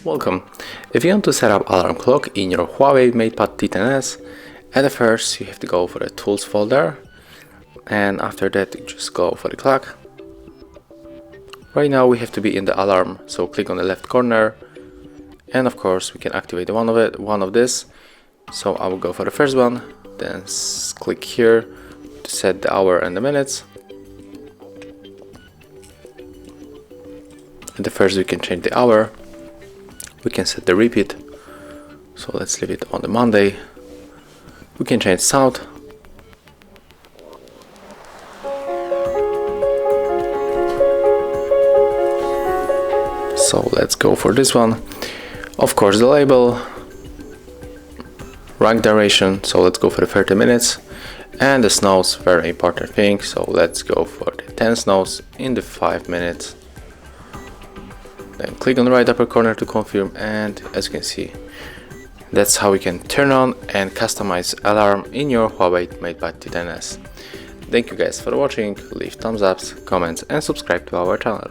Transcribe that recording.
Welcome. If you want to set up alarm clock in your HUAWEI MatePad T10s, at first you have to go for the tools folder, and after that you just go for the clock. Right now we have to be in the alarm, so click on the left corner, and of course we can activate one of this. So I will go for the first one, then click here to set the hour and the minutes. At the first we can change the hour. We can set the repeat, so let's leave it on the Monday. We can change sound. So let's go for this one. Of course the label, rank duration, so let's go for the 30 minutes. And the snooze, very important thing, so let's go for the 10 snooze in the 5 minutes. Then click on the right upper corner to confirm, and as you can see, that's how we can turn on and customize alarm in your HUAWEI MatePad T10s. Thank you guys for watching, leave thumbs ups, comments and subscribe to our channel.